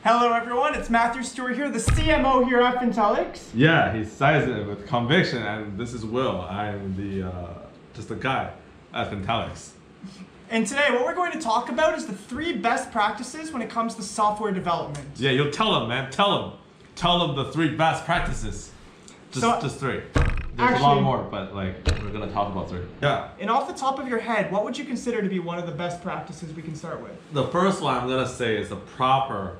Hello everyone, it's Matthew Stewart here, the CMO here at Fintelics. Yeah, he says it with conviction, and this is Will. I'm just a guy at Fintelics. And today what we're going to talk about is the 3 best practices when it comes to software development. Yeah, you'll tell them, man. Tell them the 3 best practices. Just 3. There's a lot more, but we're gonna talk about 3. Yeah. And off the top of your head, what would you consider to be one of the best practices we can start with? The first one I'm gonna say is the proper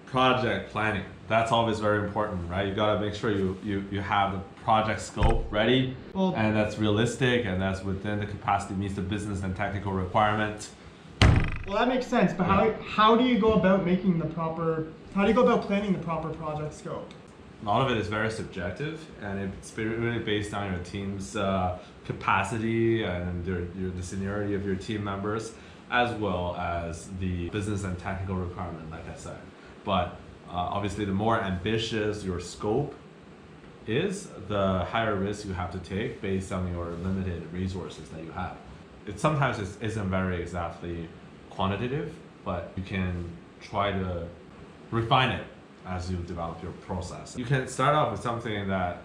project planning. That's always very important, right? You gotta make sure you have the project scope ready, and that's realistic, and that's within the capacity, meets the business and technical requirement. Well, that makes sense, but how do you go about planning the proper project scope? A lot of it is very subjective, and it's really based on your team's capacity and the seniority of your team members, as well as the business and technical requirement, like I said. But obviously, the more ambitious your scope is, the higher risk you have to take based on your limited resources that you have. It sometimes isn't very exactly quantitative, but you can try to refine it as you develop your process. You can start off with something that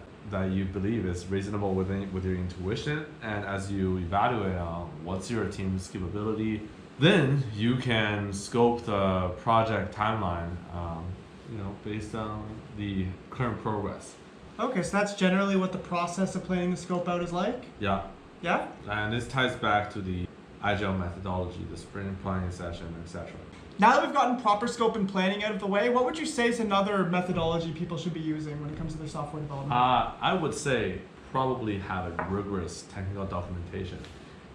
you believe is reasonable with your intuition, and as you evaluate on what's your team's capability, then you can scope the project timeline based on the current progress. Okay, so that's generally what the process of planning the scope out is like? Yeah. Yeah? And this ties back to the agile methodology, the sprint planning session, etc. Now that we've gotten proper scope and planning out of the way, what would you say is another methodology people should be using when it comes to their software development? I would say probably have a rigorous technical documentation,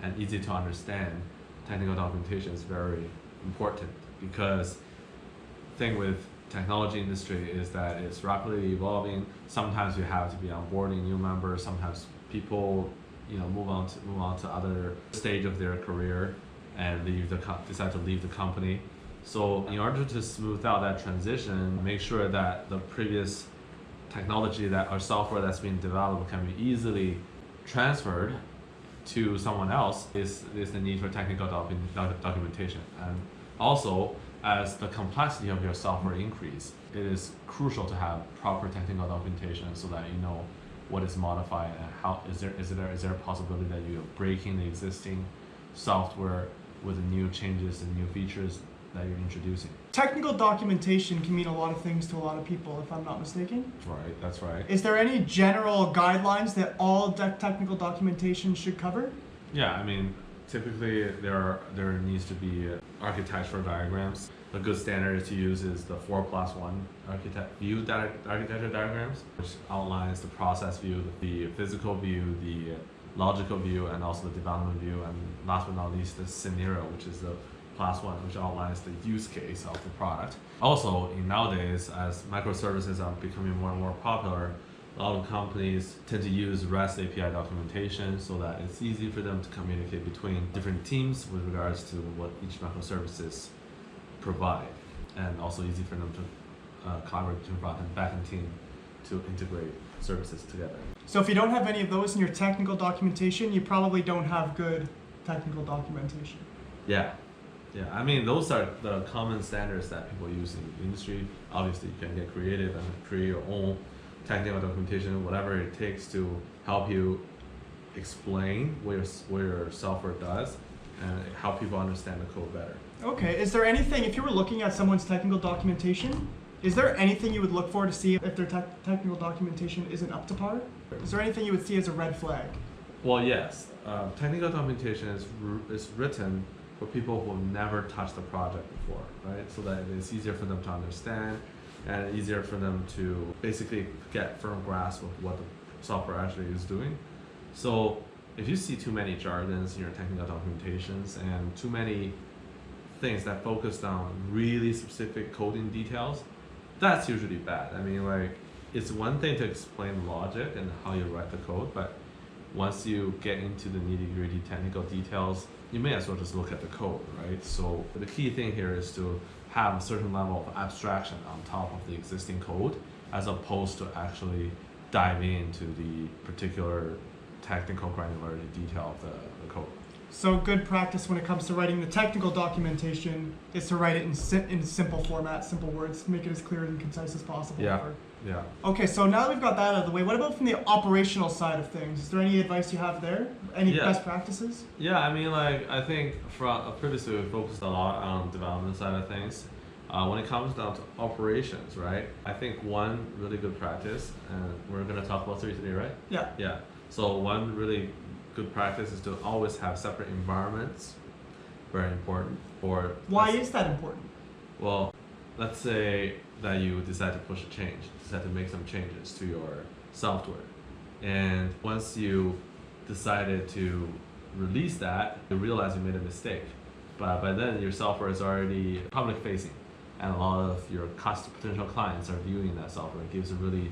and easy to understand technical documentation is very important, because the thing with technology industry is that it's rapidly evolving. Sometimes you have to be onboarding new members. Sometimes people move on to other stage of their career and decide to leave the company. So in order to smooth out that transition, make sure that the previous technology or software that's being developed can be easily transferred to someone else is the need for technical documentation. And also, as the complexity of your software increase, it is crucial to have proper technical documentation so that you know what is modified and how is there a possibility that you're breaking the existing software with the new changes and new features that you're introducing. Technical documentation can mean a lot of things to a lot of people, if I'm not mistaken. Right, that's right. Is there any general guidelines that all technical documentation should cover? Yeah, I mean, typically there needs to be architectural diagrams. A good standard to use is the 4+1 architecture diagrams, which outlines the process view, the physical view, the logical view, and also the development view, and last but not least, the scenario, which is the +1, which outlines the use case of the product. Also, nowadays, as microservices are becoming more and more popular, a lot of companies tend to use REST API documentation so that it's easy for them to communicate between different teams with regards to what each microservices provide, and also easy for them to collaborate between front and back end team to integrate services together. So if you don't have any of those in your technical documentation, you probably don't have good technical documentation. Yeah. I mean, those are the common standards that people use in the industry. Obviously, you can get creative and create your own technical documentation, whatever it takes to help you explain what your software does and help people understand the code better. Okay, is there anything, if you were looking at someone's technical documentation, is there anything you would look for to see if their technical documentation isn't up to par? Is there anything you would see as a red flag? Well, yes. Technical documentation is written for people who have never touched the project before, right? So that it's easier for them to understand and easier for them to basically get firm grasp of what the software actually is doing. So if you see too many jargons in your technical documentations and too many things that focus on really specific coding details, that's usually bad. I mean, it's one thing to explain logic and how you write the code, but once you get into the nitty-gritty technical details, you may as well just look at the code, right? So the key thing here is to have a certain level of abstraction on top of the existing code, as opposed to actually diving into the particular technical granularity detail of the code. So good practice when it comes to writing the technical documentation is to write it in simple format, simple words, make it as clear and concise as possible. Yeah. Yeah. Okay, so now that we've got that out of the way, what about from the operational side of things? Is there any advice you have there? Any Yeah. best practices? Yeah, I mean, like, I think from previously we focused a lot on development side of things. When it comes down to operations, right? I think one really good practice, and we're gonna talk about 3 today, right? Yeah. Yeah. So one really good practice is to always have separate environments. Very important. Or Why is that important? well, let's say that you decide to push a change, decide to make some changes to your software, and once you decided to release that, you realize you made a mistake. But by then, your software is already public facing, and a lot of your potential clients are viewing that software. It gives a really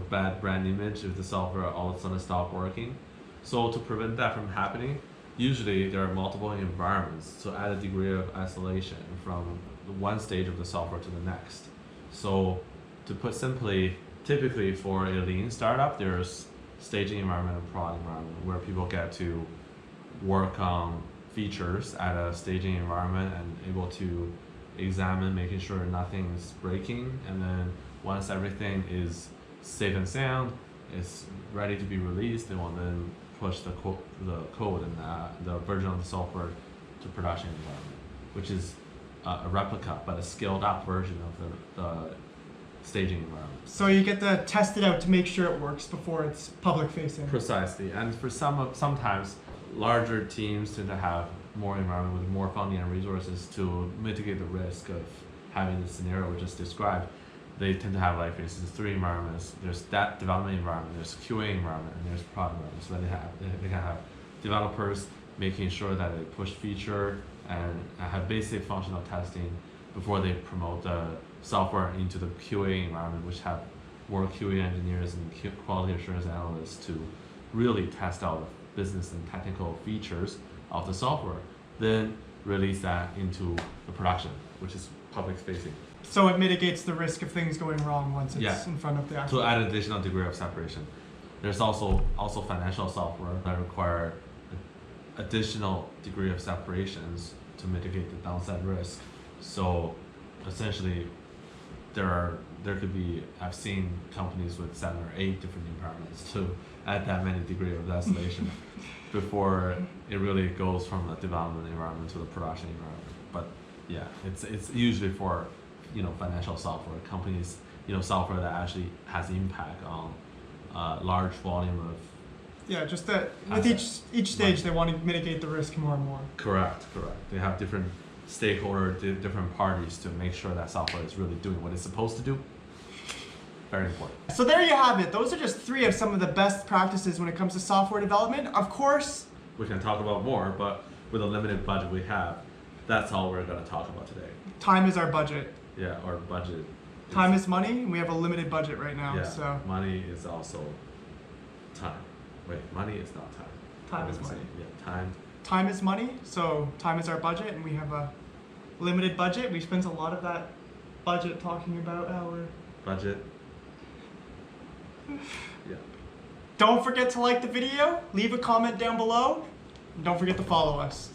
bad brand image if the software all of a sudden stops working. So to prevent that from happening, usually there are multiple environments to add a degree of isolation from one stage of the software to the next. So to put simply, typically for a lean startup, there's staging environment and prod environment where people get to work on features at a staging environment and able to examine, making sure nothing's breaking, and then once everything is safe and sound, it's ready to be released, they will then push the code and the version of the software to production environment, which is a replica but a scaled up version of the staging environment. So you get to test it out to make sure it works before it's public facing. Precisely, and for sometimes larger teams tend to have more environment with more funding and resources to mitigate the risk of having the scenario we just described. They tend to have, like, for instance, 3 environments. There's that development environment, there's QA environment, and there's product environment. So they can have developers making sure that they push feature and have basic functional testing before they promote the software into the QA environment, which have more QA engineers and quality assurance analysts to really test out the business and technical features of the software, then release that into the production, which is public facing. So it mitigates the risk of things going wrong once it's Yeah. in front of the actual. To add additional degree of separation. There's also financial software that require additional degree of separations to mitigate the downside risk. So essentially, there could be, I've seen companies with 7 or 8 different environments to add that many degree of isolation before it really goes from the development environment to the production environment. But yeah, it's usually for financial software companies, software that actually has impact on large volume of. Yeah, just that with each stage they want to mitigate the risk more and more. Correct. They have different stakeholders, different parties to make sure that software is really doing what it's supposed to do. Very important. So there you have it. Those are just 3 of some of the best practices when it comes to software development. Of course, We can talk about more, but with the limited budget we have, that's all we're going to talk about today. time is our budget. Yeah, our budget. Time is money, and we have a limited budget right now. Yeah, So money is also time. Wait, money is not time. time is What am I money. saying? Yeah, time. Time is money. So time is our budget, and we have a limited budget. We spent a lot of that budget talking about our. Budget. Yeah. Don't forget to like the video, leave a comment down below, and don't forget to follow us.